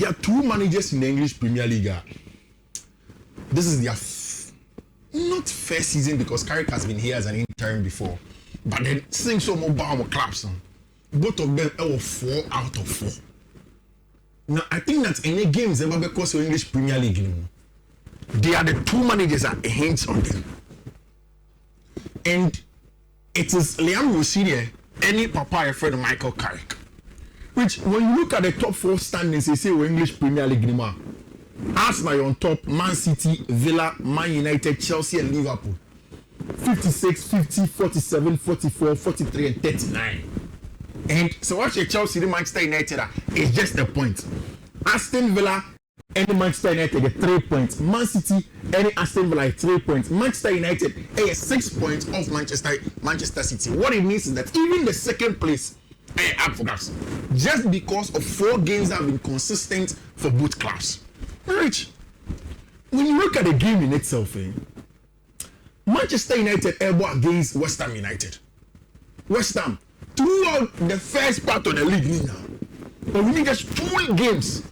there are two managers in the English Premier League. This is their not first season because Carrick has been here as an intern before, but then since so mobile clubs, both of them are 4 out of 4. Now I think that any games ever because of English Premier League, they are the two managers that hints on them, and it is Liam Rosinier, any Papa friend of Michael Carrick. Which when you look at the top 4 standings, they say we're English Premier League anymore. Arsenal on top, Man City, Villa, Man United, Chelsea and Liverpool. 56, 50, 47, 44, 43 and 39. And so watch your Chelsea, the Manchester United, it's just a point. Aston Villa, any Manchester United, 3 points. Man City, any Aston Villa, 3 points. Manchester United, 6 points off Manchester City. What it means is that even the second place up for grabs, just because of 4 games that have been consistent for both clubs. Rich, when you look at the game in itself, Manchester United airball against West Ham United. West Ham, throughout the first part of the league now, but we need just 2 games.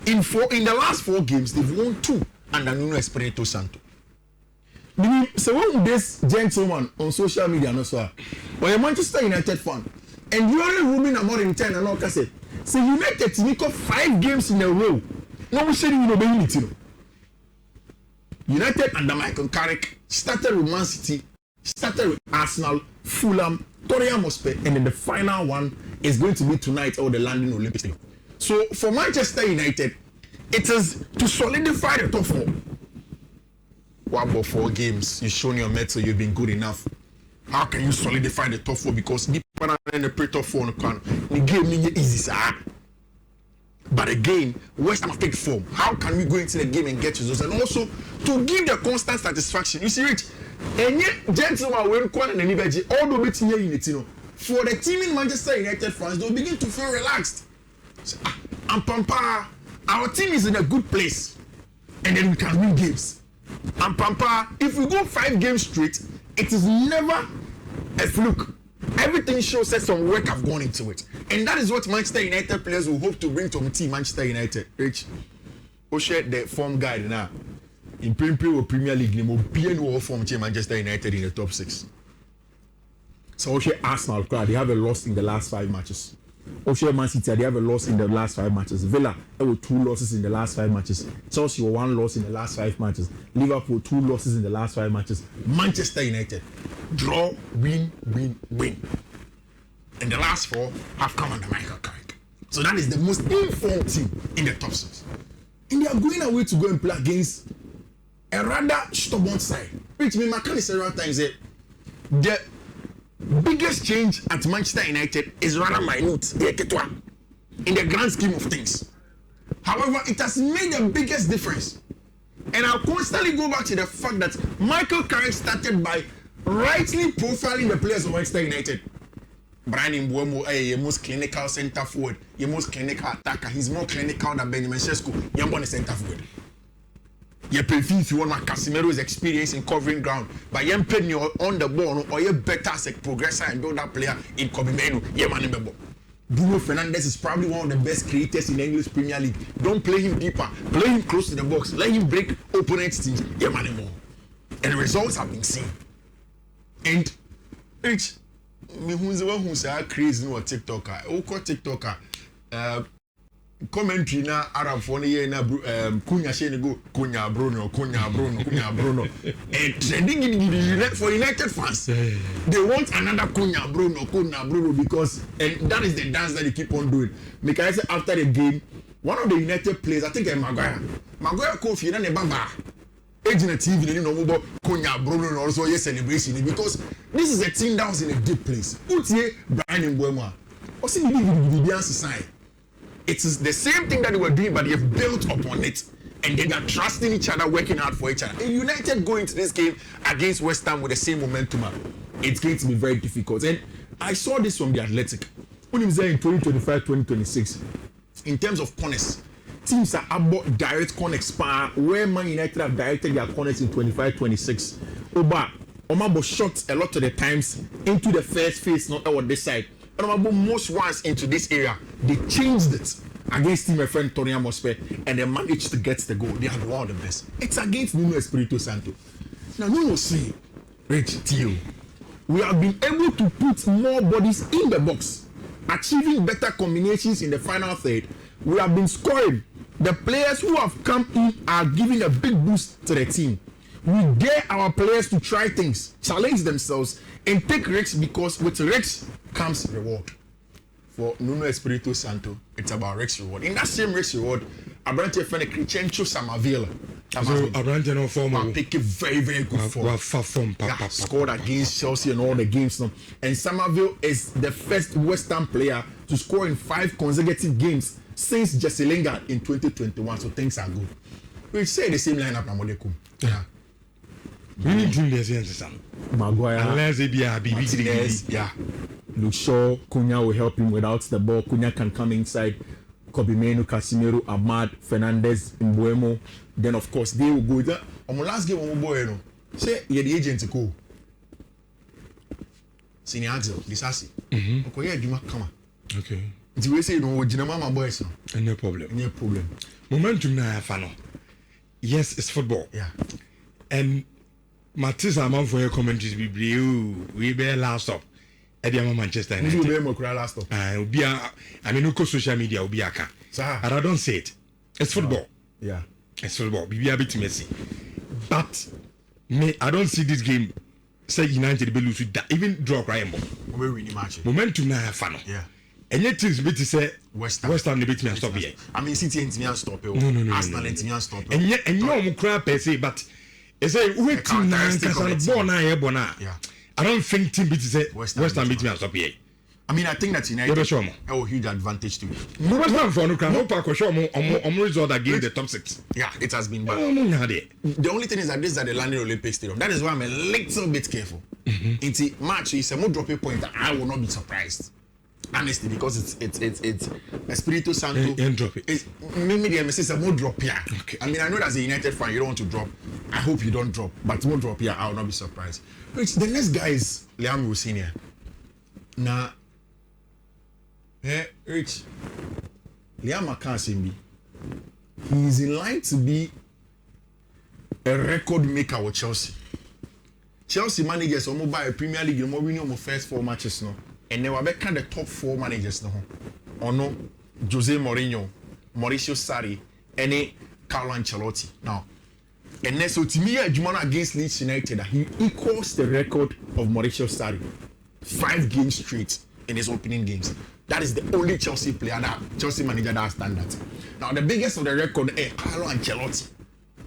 In the last 4 games, they've won 2 under Nuno Espirito Santo. So when this gentleman on social media, no sir, or a Manchester United fan, and you are rooming a more in 10 and all can say, so United to make up 5 games in a row. No we said you know it. United under Michael Carrick started with Man City, started with Arsenal, Fulham, Tottenham Hotspur, and then the final one is going to be tonight or the London Olympics. So for Manchester United, it is to solidify the top 4. What about 4 games? You've shown your mettle, you've been good enough. How can you solidify the top 4? Because deep in the top 4 the game is easy, sir. But again, West Ham take form. How can we go into the game and get results? And also to give the constant satisfaction. You see, Rich, and yet gentlemen will call and anybody all the way to unity. For the team in Manchester United fans, they'll begin to feel relaxed. So, and Pampa, our team is in a good place, and then we can win games. And Pampa, if we go 5 games straight, it is never a fluke. Everything shows that some work have gone into it, and that is what Manchester United players will hope to bring to the team. Manchester United, Rich, who shared the form guide now in Premier League, no form Manchester United in the top 6. So Arsenal, they have a loss in the last 5 matches. Man City, they have a loss in the last 5 matches. Villa, there were 2 losses in the last 5 matches. Chelsea, 1 loss in the last 5 matches. Liverpool, 2 losses in the last 5 matches. Manchester United, draw, win, win, win. And the last 4 have come under Michael Carrick. So that is the most informed team in the top 6. And they are going away to go and play against a rather stubborn side. Which means, I say several times, the biggest change at Manchester United is rather minute in the grand scheme of things. However, it has made the biggest difference. And I'll constantly go back to the fact that Michael Carrick started by rightly profiling the players of Manchester United. Brian Mbeumo, your most clinical centre forward, your most clinical attacker. He's more clinical than Benjamin Sesko. You're one centre forward. You Fifi if you want Casemiro's experience in covering ground, but you penny on the ball or you better as a progressor and build up player in Kobimenu. You man Bruno Fernandes is probably one of the best creators in the English Premier League. Don't play him deeper, play him close to the box, let him break opponents' teams. You man And the results have been seen. And Rich, me who's the one who say crazy no TikToker. Who call TikToker? Commentary na Arab for ye na kunya she go kunya Bruno. And trending in for United fans, they want another kunya Bruno because and that is the dance that they keep on doing. Because after the game, one of the United players, I think Maguire Kofi na ne baba. Agent TV no more kunya Bruno also ye celebration because this is a team that was in a deep place. Utie Brian Mbeumo. Osi bibi sign. It is the same thing that they were doing, but they have built upon it. And they are trusting each other, working hard for each other. And United go into this game against West Ham with the same momentum, it's going to be very difficult. And I saw this from the Athletic. When he was there in 2025-2026, in terms of corners, teams are about direct corner spa, where Man United have directed their corners in 25-26. Omabo shot a lot of the times into the first phase, not over this side. Most ones into this area, they changed it against team a friend Tottenham Hotspur and they managed to get the goal. They are one of the best. It's against Nuno Espirito Santo. Now Nuno say, Rich Tio, we have been able to put more bodies in the box, achieving better combinations in the final third. We have been scoring. The players who have come in are giving a big boost to the team. We dare our players to try things, challenge themselves, and take risks because with risks comes reward. For Nuno Espirito Santo, it's about risk reward. In that same risk reward, Abrante friend Crescencio Samavila. So Abrante no form. Pick a very, very good form. Scored against Chelsea and all the games now. And Samaville is the first Western player to score in 5 consecutive games since Jesse Lingard in 2021. So things are good. We say the same lineup na Modekum. Yeah. We need to listen. Maguire. Unless it be a BB. Yeah. Luke Shaw, Cunha will help him without the ball. Cunha can come inside. Kobe Menu, Casemiro, Ahmad, Fernandez, Mbuemo. Then of course they will go there. On my last game, on my boy, you know, say you're the agent to go. Senior Axel, Disasi. Okay, yeah, Juma, come on. Okay. The way say no, Jinama, my boys, no. No problem. No problem. Momentum na fano. Yes, it's football. Yeah. And Matisse among for your commentaries be we be last up. Ediama Manchester United. You be more cry last up. I mean, no social media will be aka. And I don't say it. It's football. Yeah. It's football. Be a bit Messi. But me, I don't see this game. Say United be lose with that. Even draw crying. We win the match. Momentum na fano. Yeah. And yet things bit to say West Ham the bit me and stop here. I mean, City and Timian stop it. No. Arsenal and Timian stop it. And yet, and no cry per se, but it's a wait to bona. Yeah. I don't think team beat say West Ham beat me and stop here. I mean, I think that United have a huge advantage too. West Ham for no crowd. Hope I can show more result against the top 6. Yeah, it has been bad. The only thing is that this is at the London Olympic Stadium. That is why I'm a little bit careful. In the match, it's a more dropping point. I will not be surprised. Honestly, because it's Espirito Santo. Drop it. Maybe the MSC is a more drop here. Okay. I mean, I know as a United fan, you don't want to drop. I hope you don't drop, but more drop here, I will not be surprised. Rich, the next guy is Liam Rossinia. Now, Rich, Liam Akasimbi, he is in line to be a record maker with Chelsea. Chelsea managers almost buy a Premier League, more winning almost first 4 matches now. And they were back the top 4 managers now. Ono, Jose Mourinho, Mauricio Sarri, and Carlo Ancelotti. Now, and then so to me, Jumana against Leeds United, he equals the record of Mauricio Sarri. 5 games straight in his opening games. That is the only Chelsea manager that has done that. Now, the biggest of the record is Carlo Ancelotti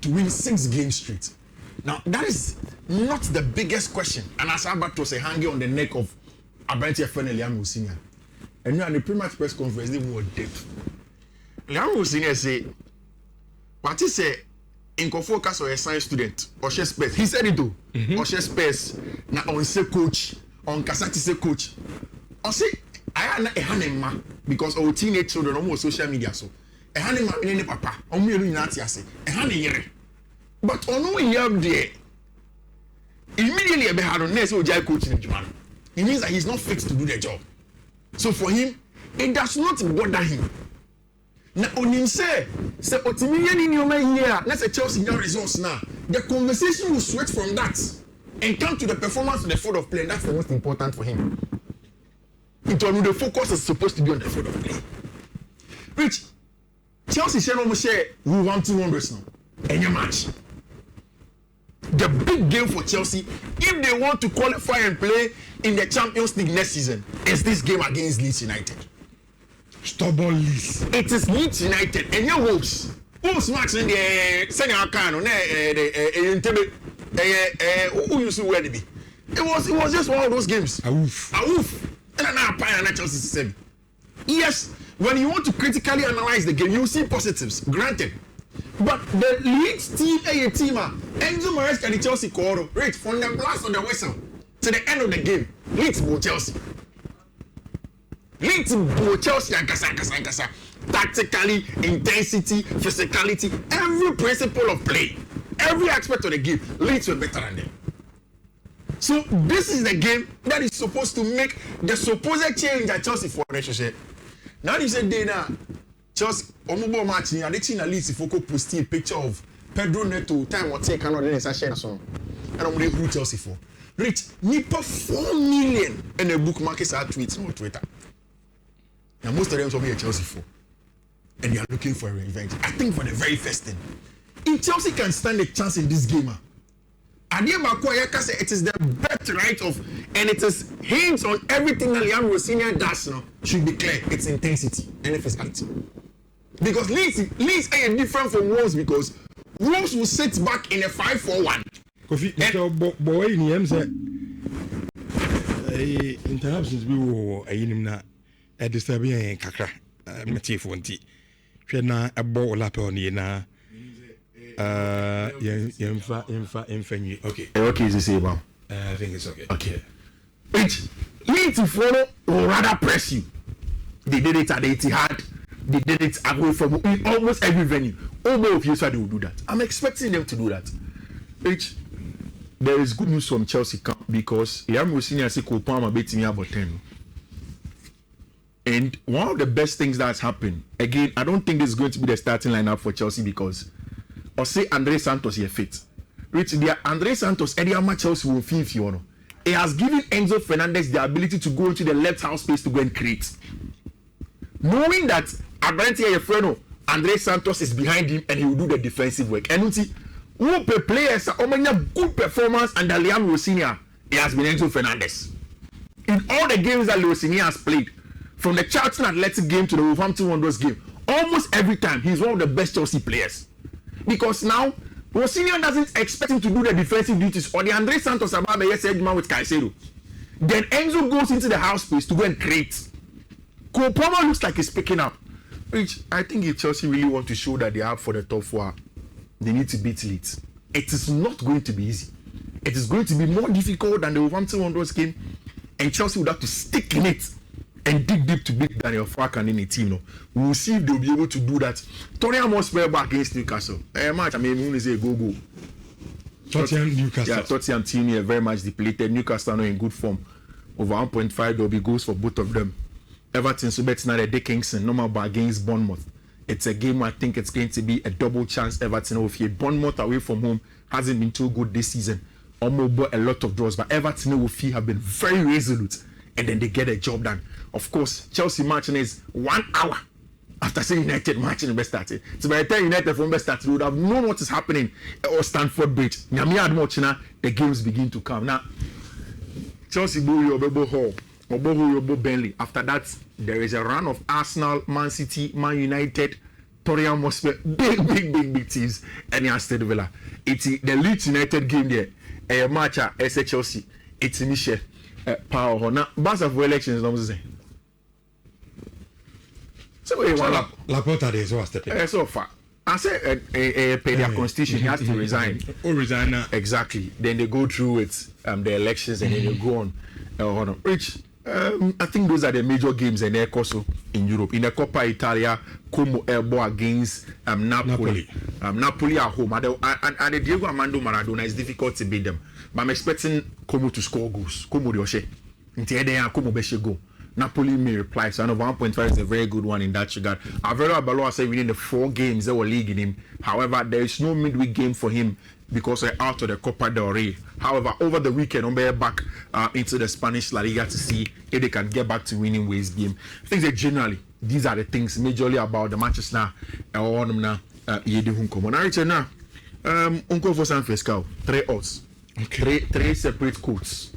to win 6 games straight. Now, that is not the biggest question. And as Albert say, hanging on the neck of Abrante friend Liam Rossinia. And now, in the pre-match press conference, they were deep. Liam Rossinia say, what he say, in focus on a science student, or she space. He said it too. Or she space. Now, on say coach, on Kasati say coach. On say, I am a hanema because our teenage children almost social media. So, a hanema in any papa, on me, not say, a hanema. But on no year there, immediately a behad on next Ojai coach in Japan. It means that he's not fixed to do the job. So for him, it does not bother him. Now, on him say Otimian in your man here, let's say Chelsea your results now. The conversation will switch from that and come to the performance of the field of play. And that's the most important for him. The focus is supposed to be on the field of play. Which Chelsea said almost say we want 2 wonders now. Any match. The big game for Chelsea, if they want to qualify and play in the Champions League next season, is this game against Leeds United. Stubborn Leeds. It is Leeds United and your Wolves. Wolves match in the Senegal Kano, who used to wear the be. It was just one of those games. A woof. And now Chelsea 7. Yes, when you want to critically analyze the game, you see positives, granted. But the Leeds team, Enzo Maresca and Chelsea call right from the blast of the whistle to the end of the game. Leeds will Chelsea. Leeds will Chelsea and Kasa. Tactically, intensity, physicality, every principle of play, every aspect of the game, Leeds were better than them. So this is the game that is supposed to make the supposed change at Chelsea for relationship. Now you say Dana, Chelsea omubo match ni adechi na Leeds foko post a picture of Pedro Neto time what take another then share so and I'm who Chelsea for rich nipa 4 million in a bookmark is our tweets on Twitter. Now most of them are here Chelsea for and they are looking for a revenge. I think for the very first thing, if Chelsea can stand a chance in this game, it is the birthright of, and it is hints on everything that Liam Rossini does now should be clear. Its intensity and physicality. Because Leeds are different from Wolves because Wolves will sit back in a 5-4-1. Kofi, boy, in the say, interruptions be wo ayinim na e disturb yen kakra metif wonti hwe na ebo lape oni na infa Okay, is the same. I think it's okay. Okay. Leeds to follow or rather press you. They did it at the Etihad. They did it away from almost every venue. All of you said they will do that. I'm expecting them to do that. There is good news from Chelsea camp because Liam Rossini said Kopama beating me about 10. And one of the best things that's happened, again, I don't think this is going to be the starting lineup for Chelsea because or say Andre Santos here fit. Andre Santos, Ediama Chelsea will feel if you know. It has given Enzo Fernandez the ability to go into the left half space to go and create. Knowing that Andre Santos is behind him and he will do the defensive work. And you see, who players are good performance under Liam Rossini, it has been Enzo Fernandez. In all the games that Rossini has played, from the Charlton Athletic game to the Wolverhampton Wanderers game, almost every time he's one of the best Chelsea players. Because now Rossini doesn't expect him to do the defensive duties or the Andre Santos Ababe said with Caicedo. Then Enzo goes into the house space to go and create. Kopama looks like he's picking up. Which I think if Chelsea really want to show that they are up for the top 4, they need to beat Leeds. It is not going to be easy. It is going to be more difficult than the Wolverhampton Wanderers game, and Chelsea would have to stick in it and dig deep to beat Daniel Fark and any team. No, we will see if they'll be able to do that. Tottenham must play back against Newcastle. Match, I mean, we say go. Tottenham Newcastle. Yeah, Tottenham team here very much depleted. Newcastle now in good form. Over 1.5, there'll be goals for both of them. Everton so bet now the Dickinson normal bar against Bournemouth. It's a game where I think it's going to be a double chance. Everton over here. Bournemouth away from home hasn't been too good this season. Almost bought a lot of draws, but Everton over here have been very resolute, and then they get a job done. Of course, Chelsea matching is 1 hour after saying United matching the best started. So by the time United from best started, would have known what is happening or Stamford Bridge. The games begin to come. Now, Chelsea Bobo Hall, Oboho Burnley. After that, there is a run of Arsenal, Man City, Man United, Tottenham Hotspur, big teams, and Aston Villa. It's the Leeds United game there. A match at Chelsea. It's initial power. Now, Barca for elections, I'm saying. So Laporta is so stepping. So far, I say pay their constitution. He has to resign. Resign now. Exactly. Then they go through with the elections and then they go on. Rich. I think those are the major games in the course in Europe. In the Coppa Italia, Como elbow against Napoli. Napoli at home. And the Diego Armando Maradona is difficult to beat them. But I'm expecting Como to score goals. Como Rioshe. Until then, Como Beshe go. Napoli may reply. So I know 1.5 is a very good one in that regard. Avero Abaloa said within the 4 games they were leaguing him. However, there is no midweek game for him because they're out of the Copa del Rey. However, over the weekend, I'm back into the Spanish La Liga to see if they can get back to winning ways game. I think that generally, these are the things majorly about the matches now. Uncle for San Fresco, 3 odds. Okay. 3 separate codes.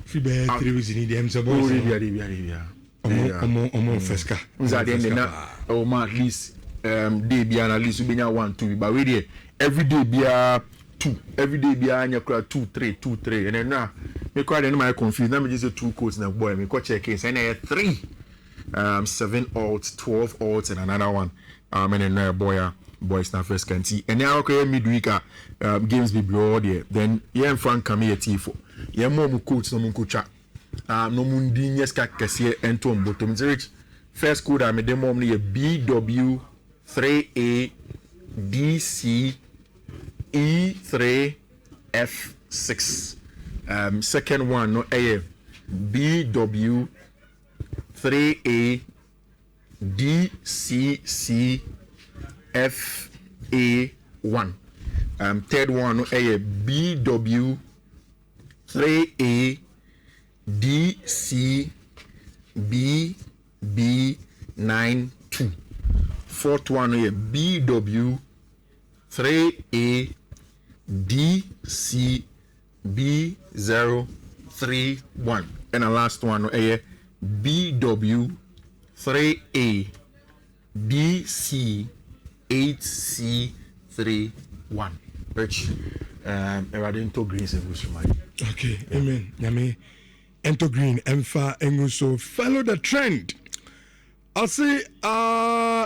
Fibe 3 weeks in the MSA boys. Fresca. At least day be at least we 1 2 but we every day be 2 every day be anya 2 3 2 3 and then now me quite my confused. Let me just say 2 codes na boy me go check in say 3 7 odds 12 odds and another one and then boys na first can see and now okay midweek games be blow there then yeah Frank come here tifo yeah mom coach no munkucha no mundi nyeska kese ento bottom rich first code I made them mom ne BW 3A DC E3 F6 second one no A BW 3A DCCFA1. Third one BW 3A DCBB92. Fourth one BW 3A DCB031. And the last one BW 3A DC8C31. Rich, Eradinto Green Sevusu. Okay, amen. Yami, Ento Green, Emfa, Enguso, follow the trend. I'll say,